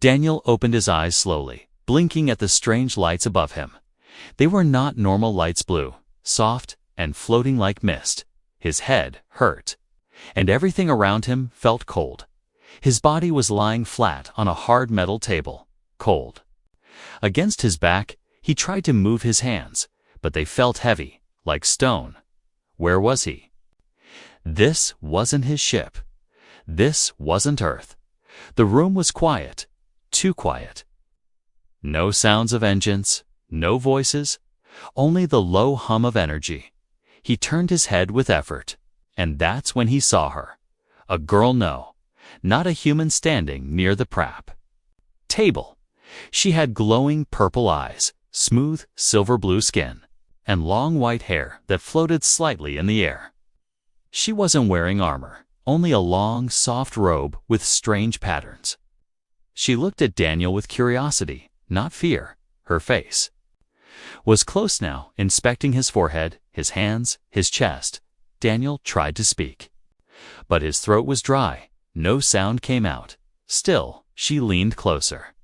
Daniel opened his eyes slowly, blinking at the strange lights above him. They were not normal lights blue, soft and floating like mist. His head hurt, and everything around him felt cold. His body was lying flat on a hard metal table, cold. Against his back, he tried to move his hands, but they felt heavy, like stone. Where was he? This wasn't his ship. This wasn't Earth. The room was quiet, too quiet. No sounds of engines, no voices, only the low hum of energy. He turned his head with effort, and that's when he saw her. A girl, no, not a human, standing near the prap table. She had glowing purple eyes, smooth silver blue skin, and long white hair that floated slightly in the air. She wasn't wearing armor, only a long, soft robe with strange patterns. She looked at Daniel with curiosity, not fear. Her face was close now, inspecting his forehead, his hands, his chest. Daniel tried to speak, but his throat was dry. No sound came out. Still, she leaned closer,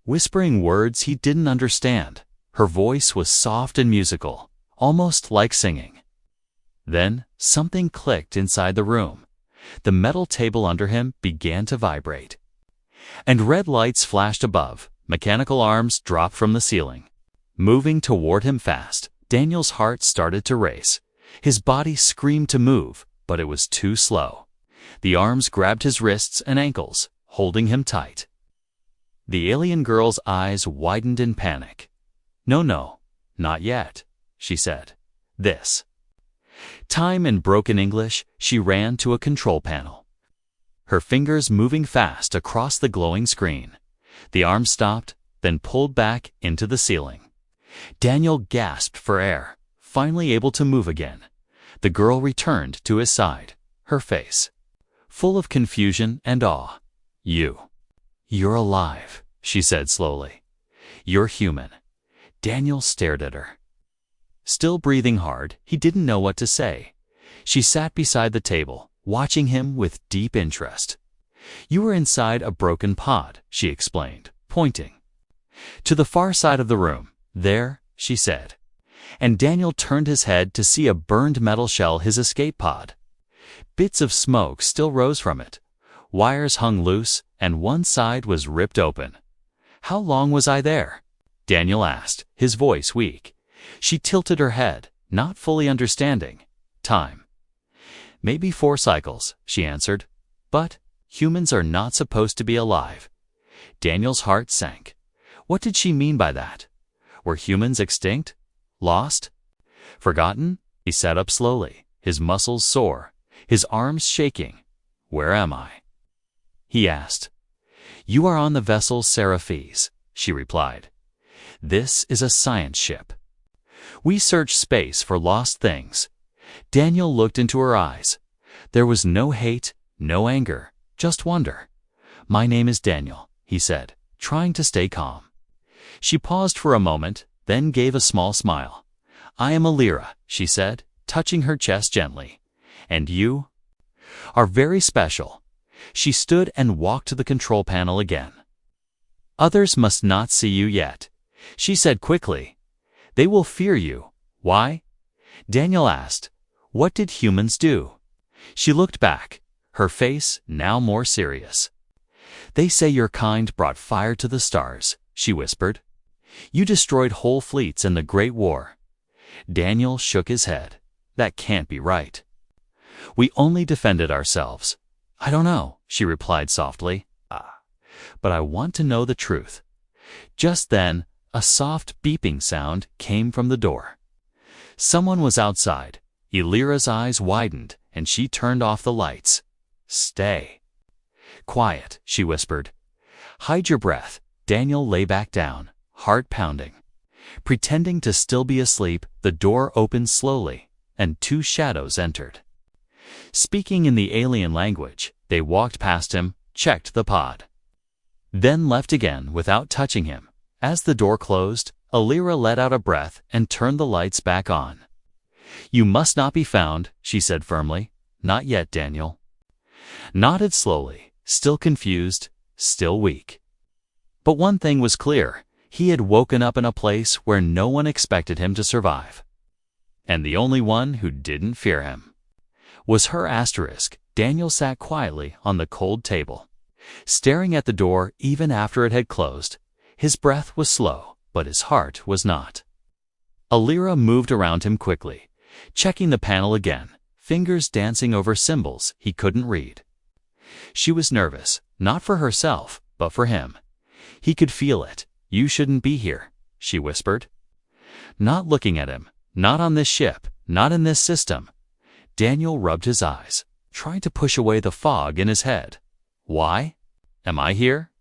whispering words he didn't understand. Her voice was soft and musical, almost like singing. Then, something clicked inside the room. The metal table under him began to vibrate, and red lights flashed above. Mechanical arms dropped from the ceiling, moving toward him fast. Daniel's heart started to race. His body screamed to move, but it was too slow. The arms grabbed his wrists and ankles, holding him tight. The alien girl's eyes widened in panic. No, not yet, she said. This time. In broken English, she ran to a control panel, her fingers moving fast across the glowing screen. The arm stopped, then pulled back into the ceiling. Daniel gasped for air, finally able to move again. The girl returned to his side, her face full of confusion and awe. You're alive, she said slowly. You're human. Daniel stared at her. Still breathing hard, he didn't know what to say. She sat beside the table, watching him with deep interest. You were inside a broken pod, she explained, pointing to the far side of the room. There, she said. And Daniel turned his head to see a burned metal shell, his escape pod. Bits of smoke still rose from it. Wires hung loose, and one side was ripped open. How long was I there? Daniel asked, his voice weak. She tilted her head, not fully understanding. Time. Maybe 4 cycles, she answered. But humans are not supposed to be alive. Daniel's heart sank. What did she mean by that? Were humans extinct? Lost? Forgotten? He sat up slowly, his muscles sore, his arms shaking. Where am I? He asked. You are on the vessel Seraphis, she replied. This is a science ship. We search space for lost things. Daniel looked into her eyes. There was no hate, no anger, just wonder. My name is Daniel, he said, trying to stay calm. She paused for a moment, then gave a small smile. I am Alira, she said, touching her chest gently. And you are very special. She stood and walked to the control panel again. Others must not see you yet, she said quickly. They will fear you. Why? Daniel asked. What did humans do? She looked back, her face now more serious. They say your kind brought fire to the stars, she whispered. You destroyed whole fleets in the Great War. Daniel shook his head. That can't be right. We only defended ourselves. I don't know, she replied softly. But I want to know the truth. Just then, a soft beeping sound came from the door. Someone was outside. Alira's eyes widened, and she turned off the lights. Stay quiet, she whispered. Hide your breath. Daniel lay back down, heart pounding. Pretending to still be asleep, the door opened slowly, and 2 shadows entered. Speaking in the alien language, they walked past him, checked the pod, then left again without touching him. As the door closed, Alira let out a breath and turned the lights back on. You must not be found, she said firmly. Not yet, Daniel nodded slowly, still confused, still weak. But one thing was clear. He had woken up in a place where no one expected him to survive. And the only one who didn't fear him was her asterisk. Daniel sat quietly on the cold table, staring at the door even after it had closed. His breath was slow, but his heart was not. Alira moved around him quickly, checking the panel again, fingers dancing over symbols he couldn't read. She was nervous, not for herself, but for him. He could feel it. "You shouldn't be here," she whispered. "Not looking at him, not on this ship, not in this system." Daniel rubbed his eyes, trying to push away the fog in his head. "Why am I here?"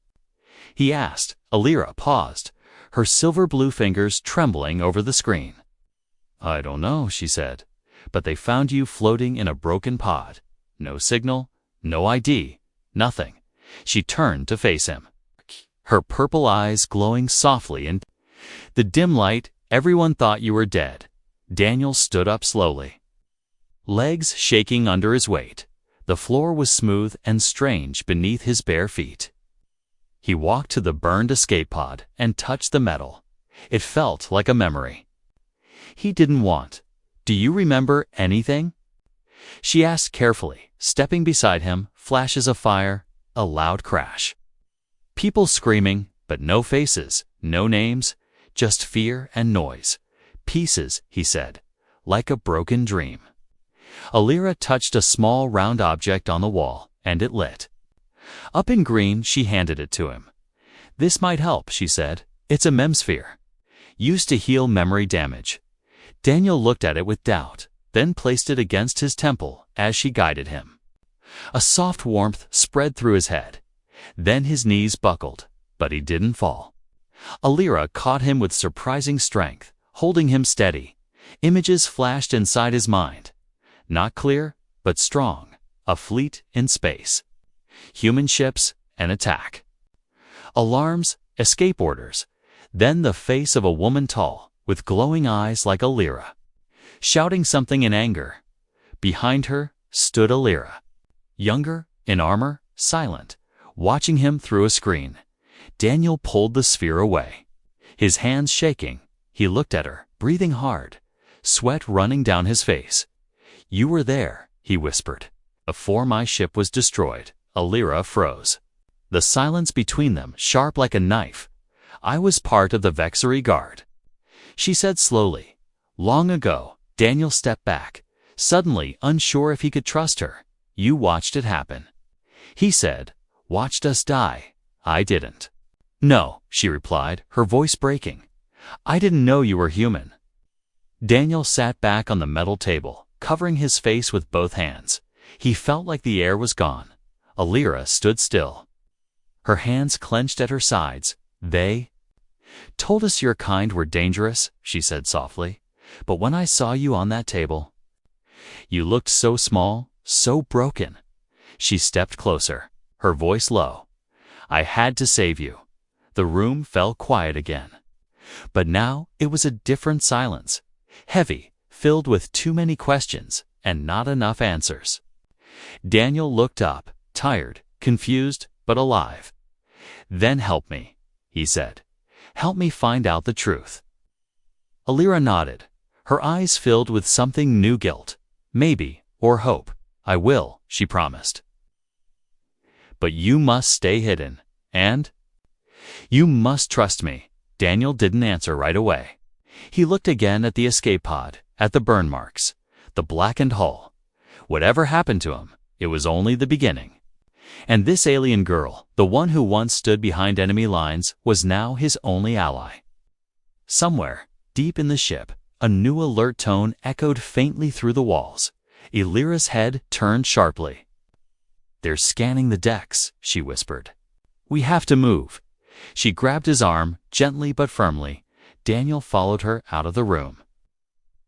he asked. Alira paused, her silver blue fingers trembling over the screen. "I don't know," she said, "but they found you floating in a broken pod. No signal, no ID, nothing." She turned to face him, her purple eyes glowing softly in the dim light. "Everyone thought you were dead." Daniel stood up slowly, legs shaking under his weight. The floor was smooth and strange beneath his bare feet. He walked to the burned escape pod and touched the metal. It felt like a memory he didn't want. "Do you remember anything?" she asked carefully, stepping beside him. Flashes of fire, a loud crash. People screaming, but no faces, no names, just fear and noise. "Pieces," he said, "like a broken dream." Alira touched a small round object on the wall, and it lit up in green. She handed it to him. "This might help," she said. "It's a memsphere, used to heal memory damage." Daniel looked at it with doubt, then placed it against his temple as she guided him. A soft warmth spread through his head. Then his knees buckled, but he didn't fall. Alira caught him with surprising strength, holding him steady. Images flashed inside his mind. Not clear, but strong. A fleet in space. Human ships, an attack. Alarms, escape orders. Then the face of a woman tall, with glowing eyes like Alira, shouting something in anger. Behind her stood Alira, younger, in armor, silent, watching him through a screen. Daniel pulled the sphere away, his hands shaking. He looked at her, breathing hard, sweat running down his face. "You were there," he whispered. "Before my ship was destroyed." Alira froze, the silence between them sharp like a knife. "I was part of the Vexery Guard," she said slowly. "Long ago." Daniel stepped back, suddenly unsure if he could trust her. "You watched it happen," he said. "Watched us die." "I didn't." "No," she replied, her voice breaking. "I didn't know you were human." Daniel sat back on the metal table, covering his face with both hands. He felt like the air was gone. Alira stood still, her hands clenched at her sides. "They told us your kind were dangerous," she said softly. "But when I saw you on that table, you looked so small, so broken." She stepped closer, her voice low. "I had to save you." The room fell quiet again. But now it was a different silence, heavy, filled with too many questions and not enough answers. Daniel looked up, tired, confused, but alive. "Then help me," he said. "Help me find out the truth." Alira nodded, her eyes filled with something new, guilt, maybe, or hope. "I will," she promised. "But you must stay hidden, and you must trust me." Daniel didn't answer right away. He looked again at the escape pod, at the burn marks, the blackened hull. Whatever happened to him, it was only the beginning. And this alien girl, the one who once stood behind enemy lines, was now his only ally. Somewhere, deep in the ship, a new alert tone echoed faintly through the walls. Alira's head turned sharply. "They're scanning the decks," she whispered. "We have to move." She grabbed his arm, gently but firmly. Daniel followed her out of the room,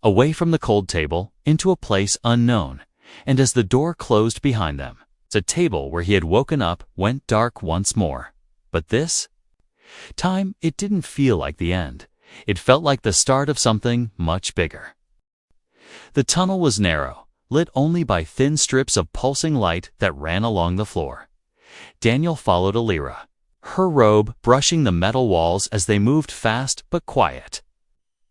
away from the cold table, into a place unknown. And as the door closed behind them, the table where he had woken up went dark once more. But this time, it didn't feel like the end. It felt like the start of something much bigger. The tunnel was narrow, lit only by thin strips of pulsing light that ran along the floor. Daniel followed Alira, her robe brushing the metal walls as they moved fast but quiet.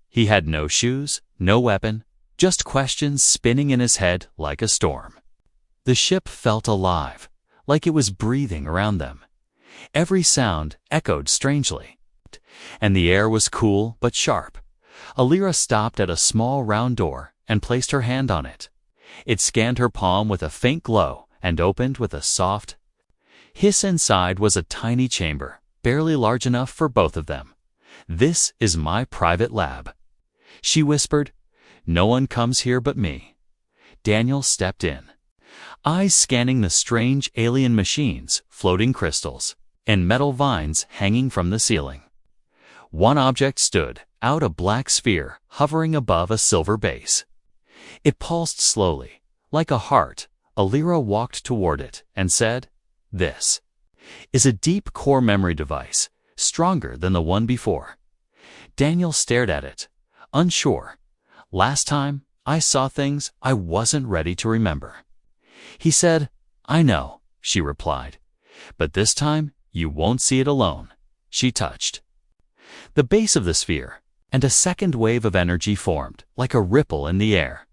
He had no shoes, no weapon, just questions spinning in his head like a storm. The ship felt alive, like it was breathing around them. Every sound echoed strangely, and the air was cool but sharp. Alira stopped at a small round door and placed her hand on it. It scanned her palm with a faint glow and opened with a soft hiss. Inside was a tiny chamber, barely large enough for both of them. "This is my private lab," she whispered. "No one comes here but me." Daniel stepped in, eyes scanning the strange alien machines, floating crystals, and metal vines hanging from the ceiling. One object stood out, a black sphere hovering above a silver base. It pulsed slowly, like a heart. Alira walked toward it and said, "This is a deep core memory device, stronger than the one before." Daniel stared at it, unsure. "Last time, I saw things I wasn't ready to remember." He said, "I know," she replied. "But this time, you won't see it alone." She touched the base of the sphere, and a second wave of energy formed, like a ripple in the air.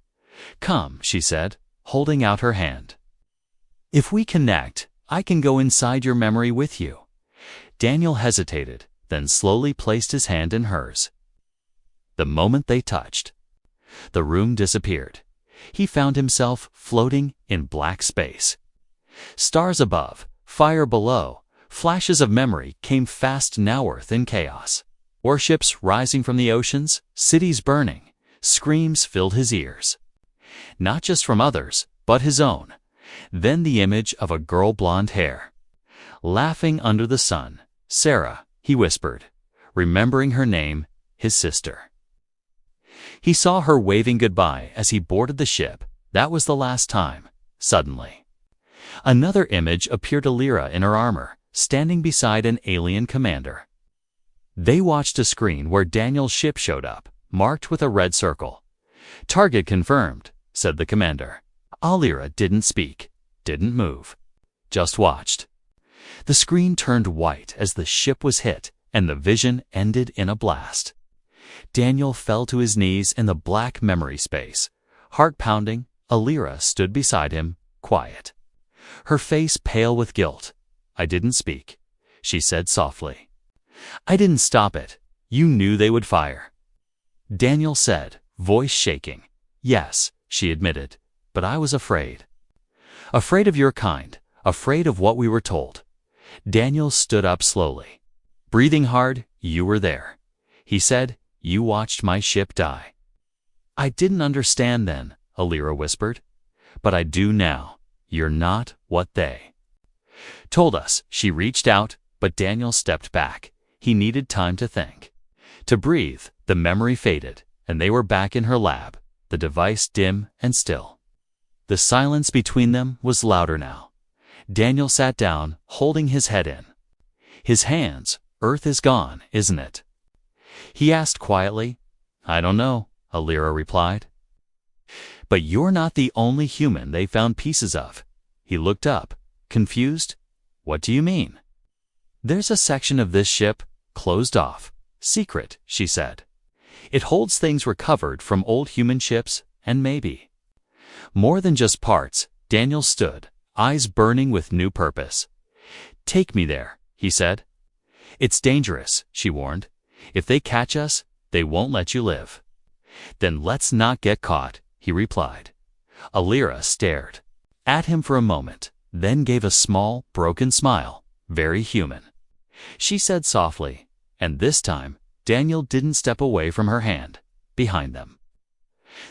"Come," she said, holding out her hand. "If we connect, I can go inside your memory with you." Daniel hesitated, then slowly placed his hand in hers. The moment they touched, the room disappeared. He found himself floating in black space. Stars above, fire below, flashes of memory came fast. Now Earth in chaos. Warships rising from the oceans, cities burning, screams filled his ears. Not just from others, but his own. Then the image of a girl, blonde hair, laughing under the sun. "Sarah," he whispered, remembering her name, his sister. He saw her waving goodbye as he boarded the ship. That was the last time. Suddenly, another image appeared, Alira in her armor, standing beside an alien commander. They watched a screen where Daniel's ship showed up, marked with a red circle. "Target confirmed," said the commander. Alira didn't speak, didn't move, just watched. The screen turned white as the ship was hit, and the vision ended in a blast. Daniel fell to his knees in the black memory space, heart pounding. Alira stood beside him, quiet, her face pale with guilt. "I didn't speak," she said softly. "I didn't stop it. You knew they would fire." Daniel said, voice shaking. "Yes," she admitted, "but I was afraid. Afraid of your kind, afraid of what we were told." Daniel stood up slowly, breathing hard. "You were there," he said. "You watched my ship die." "I didn't understand then," Alira whispered. "But I do now. You're not what they told us." She reached out, but Daniel stepped back. He needed time to think, to breathe. The memory faded, and they were back in her lab, the device dim and still. The silence between them was louder now. Daniel sat down, holding his head in his hands. "Earth is gone, isn't it?" he asked quietly. "I don't know," Alira replied. "But you're not the only human they found pieces of." He looked up, confused. "What do you mean?" "There's a section of this ship closed off. Secret," she said. "It holds things recovered from old human ships, and maybe more than just parts." Daniel stood, eyes burning with new purpose. "Take me there," he said. "It's dangerous," she warned. "If they catch us, they won't let you live." "Then let's not get caught," he replied. Alira stared at him for a moment, then gave a small, broken smile, very human. She said softly, and this time, Daniel didn't step away from her hand. Behind them,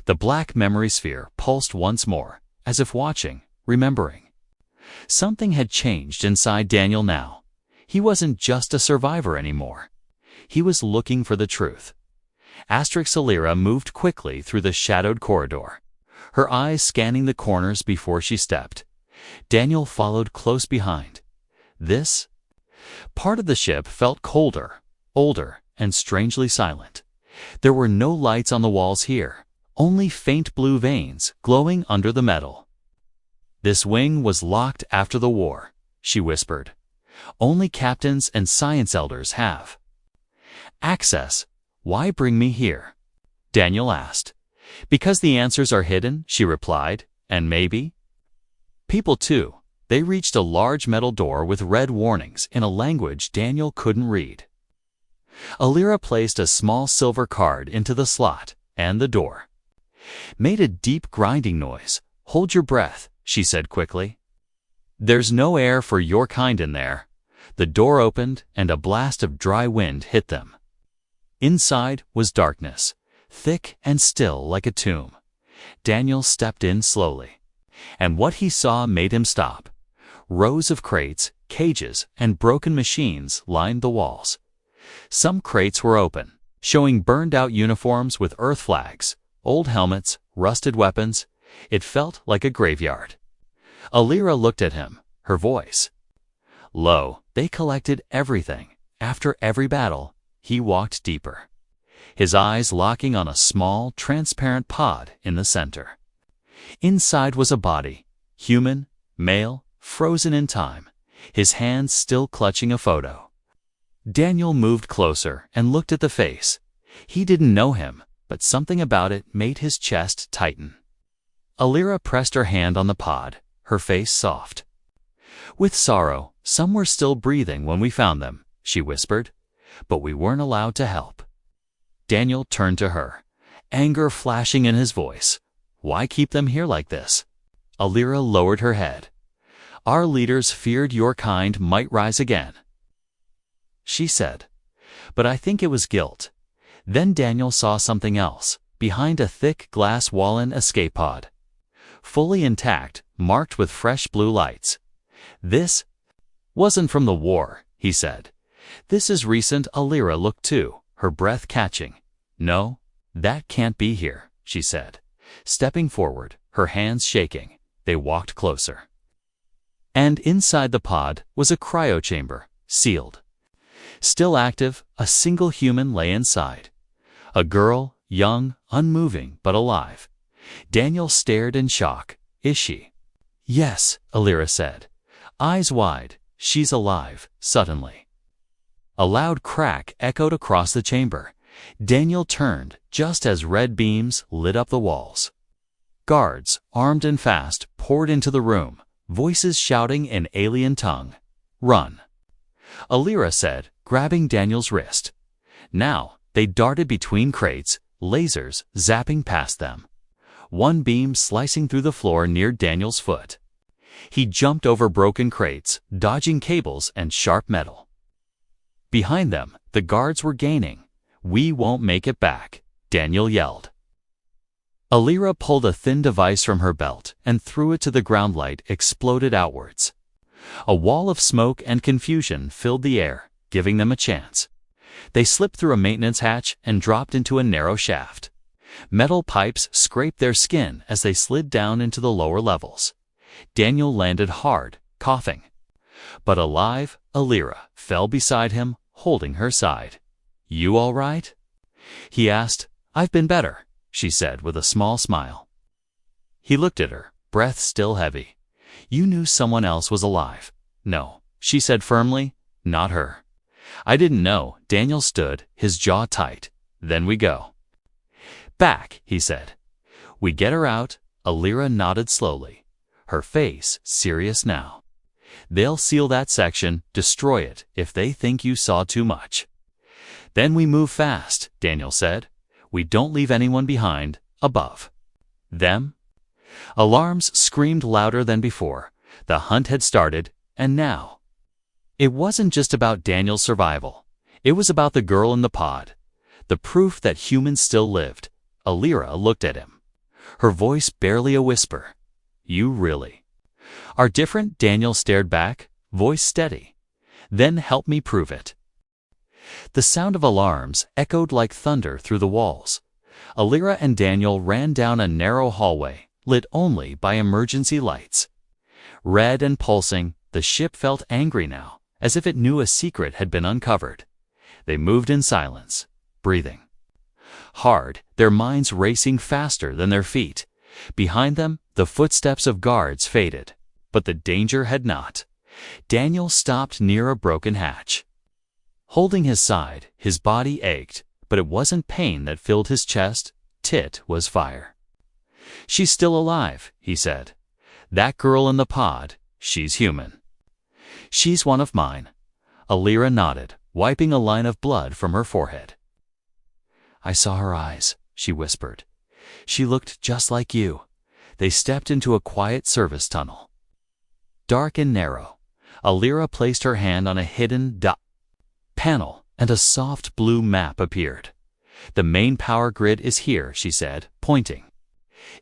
the black memory sphere pulsed once more, as if watching, remembering. Something had changed inside Daniel now. He wasn't just a survivor anymore. He was looking for the truth. Alira moved quickly through the shadowed corridor, her eyes scanning the corners before she stepped. Daniel followed close behind. This part of the ship felt colder, older, and strangely silent. There were no lights on the walls here, only faint blue veins glowing under the metal. "This wing was locked after the war," she whispered. Only captains and science elders have access. Why bring me here? Daniel asked. Because the answers are hidden, she replied, and maybe people too. They reached a large metal door with red warnings in a language Daniel couldn't read. Alira placed a small silver card into the slot, and the door made a deep grinding noise. Hold your breath, she said quickly. There's no air for your kind in there. The door opened, and a blast of dry wind hit them. Inside was darkness, thick and still like a tomb. Daniel stepped in slowly, and what he saw made him stop. Rows of crates, cages, and broken machines lined the walls. Some crates were open, showing burned-out uniforms with Earth flags, old helmets, rusted weapons. It felt like a graveyard. Alira looked at him, her voice low. They collected everything. After every battle, he walked deeper, his eyes locking on a small, transparent pod in the center. Inside was a body, human, male, frozen in time, his hands still clutching a photo. Daniel moved closer and looked at the face. He didn't know him, but something about it made his chest tighten. Alira pressed her hand on the pod, her face soft. With sorrow, some were still breathing when we found them, she whispered, but we weren't allowed to help. Daniel turned to her, anger flashing in his voice. Why keep them here like this? Alira lowered her head. Our leaders feared your kind might rise again, she said. But I think it was guilt. Then Daniel saw something else, behind a thick glass wall-in escape pod. Fully intact, marked with fresh blue lights. This wasn't from the war, he said. This is recent. Alira looked too, her breath catching. No, that can't be here, she said. Stepping forward, her hands shaking, they walked closer. And inside the pod was a cryochamber, sealed. Still active, a single human lay inside. A girl, young, unmoving, but alive. Daniel stared in shock. Is she? Yes, Alira said. Eyes wide. She's alive, suddenly. A loud crack echoed across the chamber. Daniel turned just as red beams lit up the walls. Guards, armed and fast, poured into the room, voices shouting in alien tongue. Run, Alira said, grabbing Daniel's wrist. Now, they darted between crates, lasers zapping past them. One beam slicing through the floor near Daniel's foot. He jumped over broken crates, dodging cables and sharp metal. Behind them, the guards were gaining. We won't make it back, Daniel yelled. Alira pulled a thin device from her belt and threw it to the ground. Light exploded outwards. A wall of smoke and confusion filled the air, giving them a chance. They slipped through a maintenance hatch and dropped into a narrow shaft. Metal pipes scraped their skin as they slid down into the lower levels. Daniel landed hard, coughing. But alive, Alira fell beside him, holding her side. You all right? He asked. I've been better, she said with a small smile. He looked at her, breath still heavy. You knew someone else was alive. No, she said firmly, not her. I didn't know. Daniel stood, his jaw tight. Then we go back, he said. We get her out. Alira nodded slowly, her face serious now. They'll seal that section, destroy it, if they think you saw too much. Then we move fast, Daniel said. We don't leave anyone behind, above them. Alarms screamed louder than before. The hunt had started, and now it wasn't just about Daniel's survival. It was about the girl in the pod, the proof that humans still lived. Alira looked at him, her voice barely a whisper. You really are different. Daniel stared back, voice steady. Then help me prove it. The sound of alarms echoed like thunder through the walls. Alira and Daniel ran down a narrow hallway, lit only by emergency lights. Red and pulsing, the ship felt angry now, as if it knew a secret had been uncovered. They moved in silence, breathing hard, their minds racing faster than their feet. Behind them, the footsteps of guards faded. But the danger had not. Daniel stopped near a broken hatch. Holding his side, his body ached, but it wasn't pain that filled his chest. It was fire. "She's still alive," he said. "That girl in the pod, she's human." "She's one of mine." Alira nodded, wiping a line of blood from her forehead. "I saw her eyes," she whispered. "She looked just like you." They stepped into a quiet service tunnel. Dark and narrow, Alira placed her hand on a hidden panel, and a soft blue map appeared. "The main power grid is here," she said, pointing.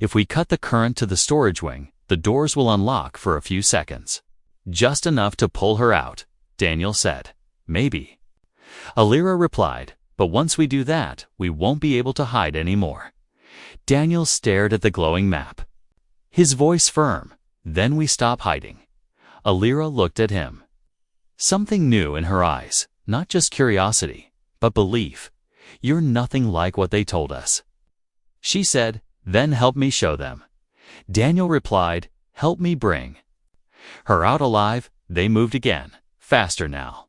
"If we cut the current to the storage wing, the doors will unlock for a few seconds." "Just enough to pull her out," Daniel said. "Maybe." Alira replied, "But once we do that, we won't be able to hide anymore." Daniel stared at the glowing map, his voice firm. "Then we stop hiding." Alira looked at him. Something new in her eyes, not just curiosity, but belief. "You're nothing like what they told us." She said, "Then help me show them." Daniel replied, "Help me bring her out alive." They moved again, faster now,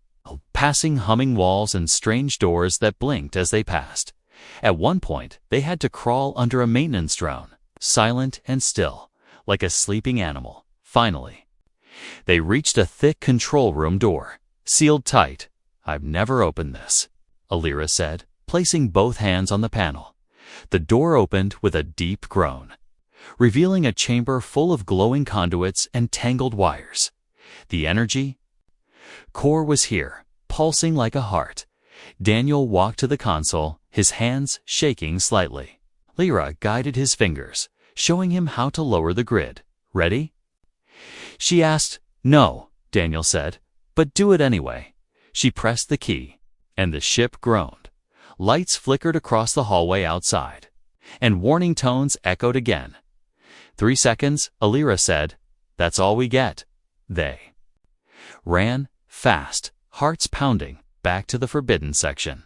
passing humming walls and strange doors that blinked as they passed. At one point, they had to crawl under a maintenance drone, silent and still, like a sleeping animal. Finally, they reached a thick control room door, sealed tight. "I've never opened this," Alira said, placing both hands on the panel. The door opened with a deep groan, revealing a chamber full of glowing conduits and tangled wires. The energy core was here, pulsing like a heart. Daniel walked to the console, his hands shaking slightly. Lyra guided his fingers, showing him how to lower the grid. "Ready?" she asked. "No," Daniel said, "but do it anyway." She pressed the key, and the ship groaned. Lights flickered across the hallway outside, and warning tones echoed again. 3 seconds, Alira said. "That's all we get." They ran, fast, hearts pounding, back to the forbidden section.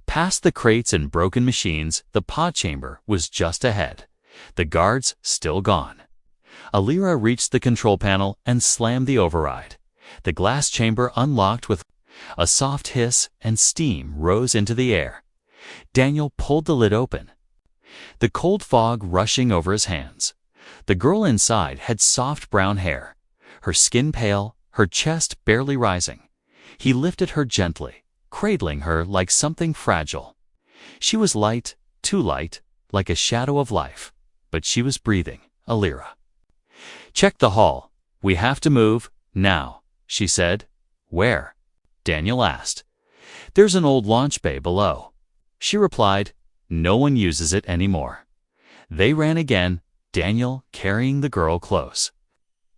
Past the crates and broken machines, the pod chamber was just ahead. The guards still gone. Alira reached the control panel and slammed the override. The glass chamber unlocked with a soft hiss, and steam rose into the air. Daniel pulled the lid open, the cold fog rushing over his hands. The girl inside had soft brown hair, her skin pale, her chest barely rising. He lifted her gently, cradling her like something fragile. She was light, too light, like a shadow of life, but she was breathing. Alira. "Check the hall. We have to move, now," she said. "Where?" Daniel asked. "There's an old launch bay below." She replied, "No one uses it anymore." They ran again, Daniel carrying the girl close,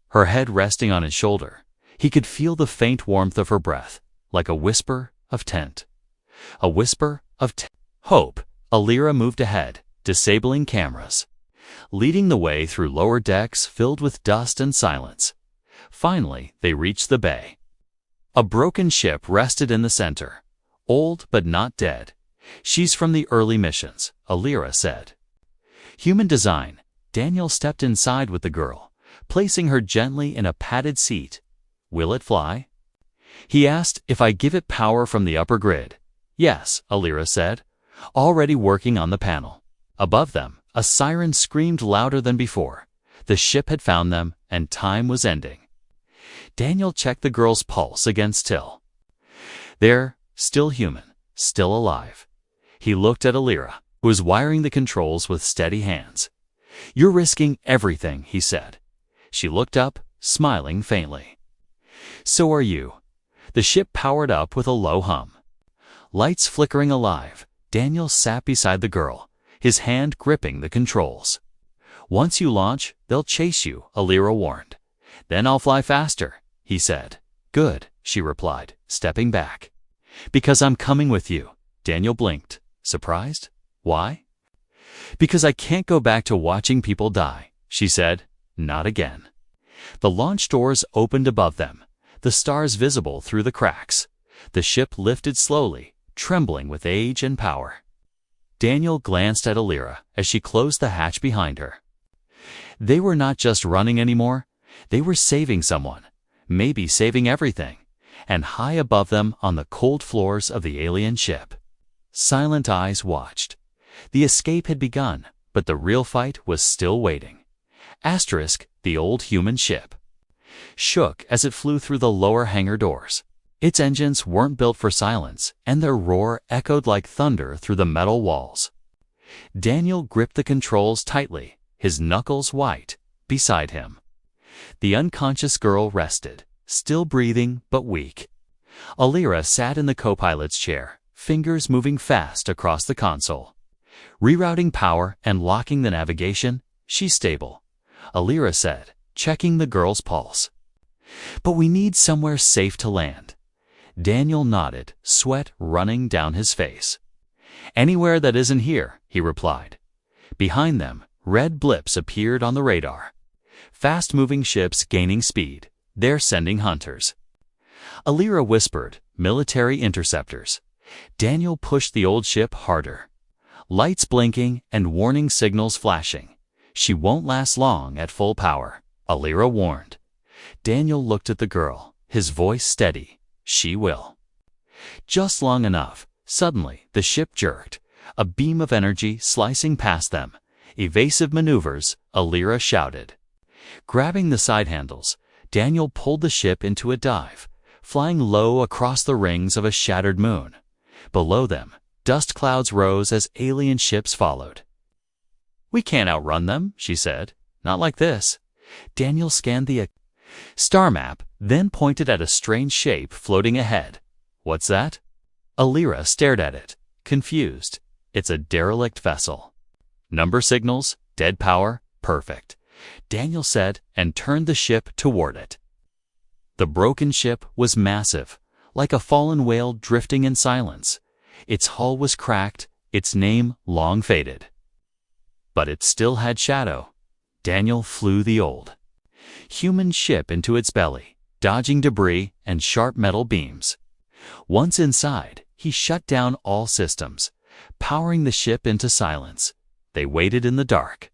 her head resting on his shoulder. He could feel the faint warmth of her breath, like a whisper of tent. A whisper of hope. Alira moved ahead, disabling cameras, leading the way through lower decks filled with dust and silence. Finally, they reached the bay. A broken ship rested in the center, old but not dead. "She's from the early missions," Alira said. "Human design." Daniel stepped inside with the girl, placing her gently in a padded seat. "Will it fly?" he asked. "If I give it power from the upper grid." "Yes," Alira said, already working on the panel. Above them, a siren screamed louder than before. The ship had found them, and time was ending. Daniel checked the girl's pulse against Till. They're still human, still alive. He looked at Alira, who was wiring the controls with steady hands. "You're risking everything," he said. She looked up, smiling faintly. "So are you." The ship powered up with a low hum. Lights flickering alive, Daniel sat beside the girl, his hand gripping the controls. "Once you launch, they'll chase you," Alira warned. "Then I'll fly faster," he said. "Good," she replied, stepping back. "Because I'm coming with you." Daniel blinked, surprised. "Why?" "Because I can't go back to watching people die," she said. "Not again." The launch doors opened above them, the stars visible through the cracks. The ship lifted slowly, trembling with age and power. Daniel glanced at Alira as she closed the hatch behind her. They were not just running anymore, they were saving someone. maybe saving everything, and high above them on the cold floors of the alien ship. Silent eyes watched. The escape had begun, but the real fight was still waiting. Asterisk, the old human ship shook as it flew through the lower hangar doors. Its engines weren't built for silence, and their roar echoed like thunder through the metal walls. Daniel gripped the controls tightly, his knuckles white, beside him. The unconscious girl rested, still breathing but weak. Alira sat in the co-pilot's chair, fingers moving fast across the console. Rerouting power and locking the navigation, she's stable, Alira said, checking the girl's pulse. But we need somewhere safe to land. Daniel nodded, sweat running down his face. Anywhere that isn't here, he replied. Behind them, red blips appeared on the radar. Fast-moving ships gaining speed. They're sending hunters. Alira whispered, military interceptors. Daniel pushed the old ship harder. Lights blinking and warning signals flashing. She won't last long at full power, Alira warned. Daniel looked at the girl, his voice steady. She will. Just long enough. Suddenly, the ship jerked, a beam of energy slicing past them. Evasive maneuvers, Alira shouted. Grabbing the side handles, Daniel pulled the ship into a dive, flying low across the rings of a shattered moon. Below them, dust clouds rose as alien ships followed. We can't outrun them, she said. Not like this. Daniel scanned the star map, then pointed at a strange shape floating ahead. What's that? Alira stared at it, confused. It's a derelict vessel. Number signals, dead power, perfect, Daniel said and turned the ship toward it. The broken ship was massive, like a fallen whale drifting in silence. Its hull was cracked, its name long faded. But it still had shadow. Daniel flew the old human ship into its belly, dodging debris and sharp metal beams. Once inside, he shut down all systems, powering the ship into silence. They waited in the dark.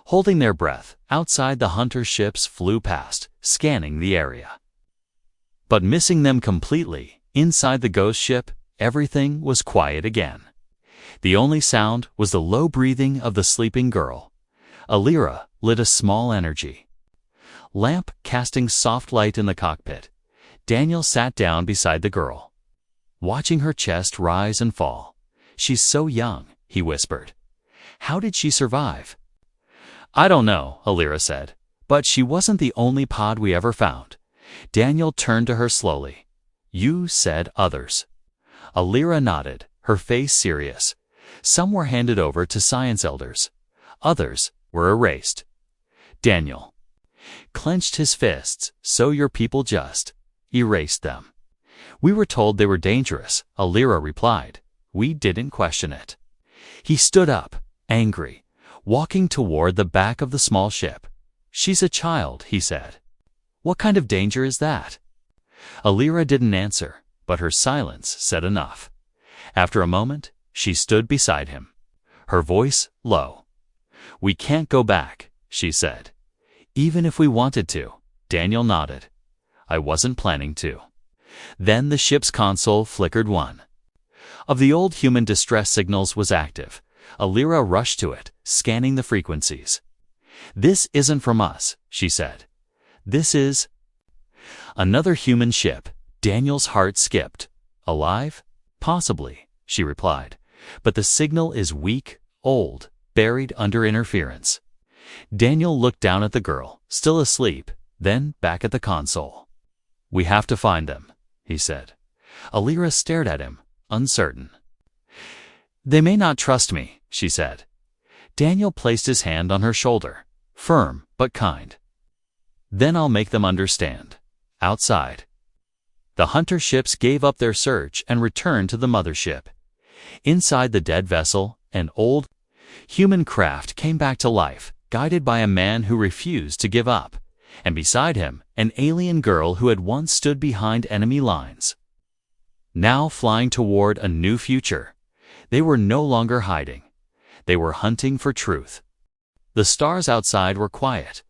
Holding their breath, outside the hunter ships flew past, scanning the area. But missing them completely, inside the ghost ship, everything was quiet again. The only sound was the low breathing of the sleeping girl. Alira lit a small energy lamp, casting soft light in the cockpit. Daniel sat down beside the girl, watching her chest rise and fall. She's so young, he whispered. How did she survive? I don't know, Alira said, but she wasn't the only pod we ever found. Daniel turned to her slowly. You said others. Alira nodded, her face serious. Some were handed over to science elders. Others were erased. Daniel clenched his fists. So your people just erased them. We were told they were dangerous, Alira replied. We didn't question it. He stood up, angry, walking toward the back of the small ship. She's a child, he said. What kind of danger is that? Alira didn't answer, but her silence said enough. After a moment, she stood beside him, her voice low. We can't go back, she said. Even if we wanted to, Daniel nodded. I wasn't planning to. Then the ship's console flickered. One of the old human distress signals was active. Alira rushed to it, scanning the frequencies. This isn't from us, she said. This is another human ship. Daniel's heart skipped. Alive? Possibly, she replied. But the signal is weak, old, buried under interference. Daniel looked down at the girl, still asleep, then back at the console. We have to find them, he said. Alira stared at him, uncertain. They may not trust me, she said. Daniel placed his hand on her shoulder, firm but kind. Then I'll make them understand. Outside. The hunter ships gave up their search and returned to the mothership. Inside the dead vessel, an old human craft came back to life, guided by a man who refused to give up, and beside him, an alien girl who had once stood behind enemy lines. Now flying toward a new future. They were no longer hiding. They were hunting for truth. The stars outside were quiet.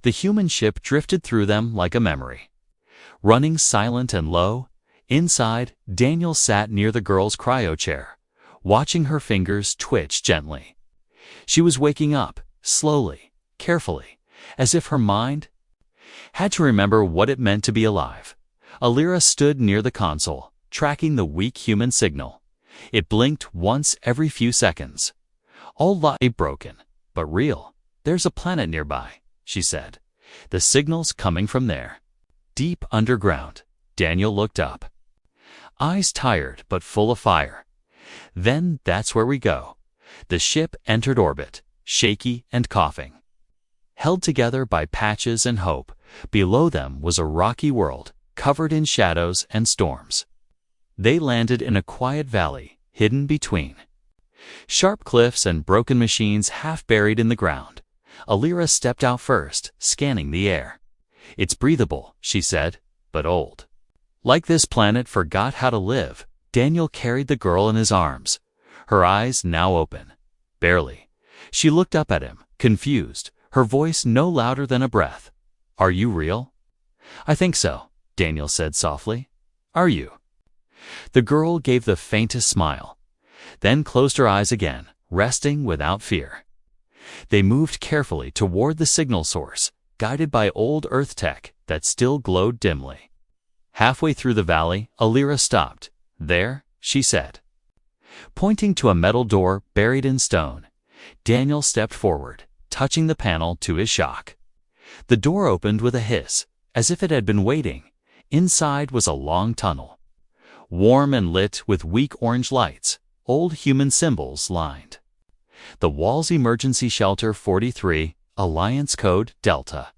The human ship drifted through them like a memory. running silent and low. Inside, Daniel sat near the girl's cryo chair, watching her fingers twitch gently. She was waking up, slowly, carefully, as if her mind had to remember what it meant to be alive. Alira stood near the console, tracking the weak human signal. It blinked once every few seconds. All light broken, but real. There's a planet nearby, she said. The signal's coming from there. Deep underground. Daniel looked up. Eyes tired but full of fire. Then that's where we go. The ship entered orbit, shaky and coughing. Held together by patches and hope, below them was a rocky world, covered in shadows and storms. They landed in a quiet valley, hidden between sharp cliffs and broken machines half buried in the ground. Alira stepped out first, scanning the air. It's breathable, she said, but old. Like this planet forgot how to live. Daniel carried the girl in his arms, her eyes now open. Barely. She looked up at him, confused, her voice no louder than a breath. Are you real? I think so, Daniel said softly. Are you? The girl gave the faintest smile, then closed her eyes again, resting without fear. They moved carefully toward the signal source, guided by old Earth tech that still glowed dimly. Halfway through the valley, Alira stopped. There, she said, pointing to a metal door buried in stone. Daniel stepped forward, touching the panel to his shock. The door opened with a hiss, as if it had been waiting. Inside was a long tunnel, warm and lit with weak orange lights. Old human symbols lined the walls. Emergency Shelter 43, Alliance Code Delta.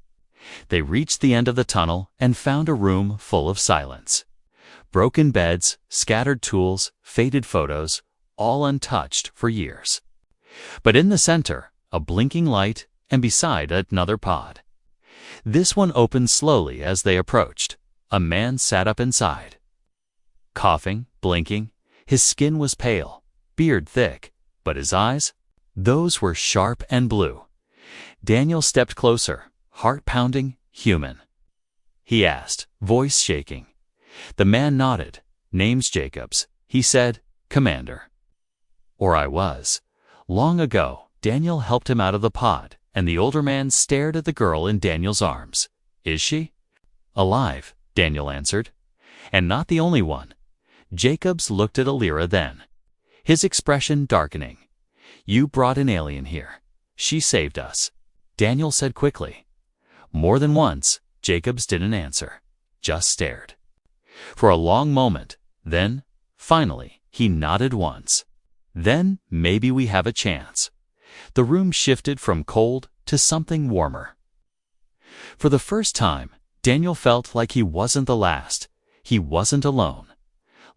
They reached the end of the tunnel and found a room full of silence. Broken beds, scattered tools, faded photos, all untouched for years. But in the center, a blinking light, and beside it another pod. This one opened slowly as they approached. A man sat up inside. Coughing, blinking, his skin was pale, beard thick, but his eyes, those were sharp and blue. Daniel stepped closer, heart pounding, human. He asked, voice shaking. The man nodded. Name's Jacobs, he said, Commander. Or I was. Long ago, Daniel helped him out of the pod, and the older man stared at the girl in Daniel's arms. Is she? Alive, Daniel answered. And not the only one. Jacobs looked at Alira then, his expression darkening. You brought an alien here. She saved us, Daniel said quickly. More than once, Jacobs didn't answer, just stared. For a long moment, then, finally, he nodded once. Then, maybe we have a chance. The room shifted from cold to something warmer. For the first time, Daniel felt like he wasn't the last. He wasn't alone.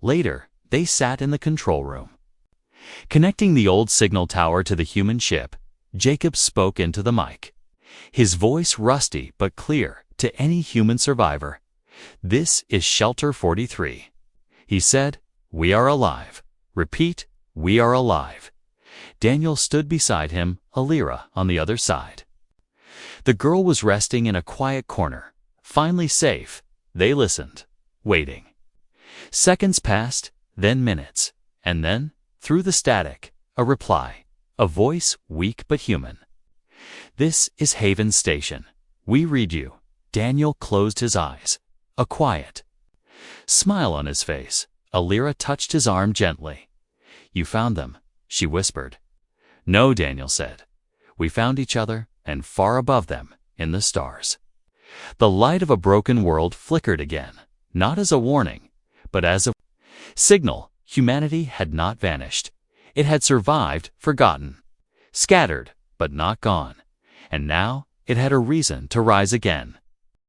Later, they sat in the control room. Connecting the old signal tower to the human ship, Jacob spoke into the mic. His voice rusty but clear to any human survivor. This is Shelter 43. He said, we are alive. Repeat, we are alive. Daniel stood beside him, Alira on the other side. The girl was resting in a quiet corner, finally safe. They listened, waiting. Seconds passed, then minutes, and then, through the static, a reply, a voice weak but human. This is Haven Station. We read you. Daniel closed his eyes, a quiet smile on his face. Alira touched his arm gently. You found them, she whispered. No, Daniel said. We found each other, and far above them, in the stars. The light of a broken world flickered again, not as a warning, but as a signal. Humanity had not vanished. It had survived, forgotten, scattered, but not gone. And now it had a reason to rise again.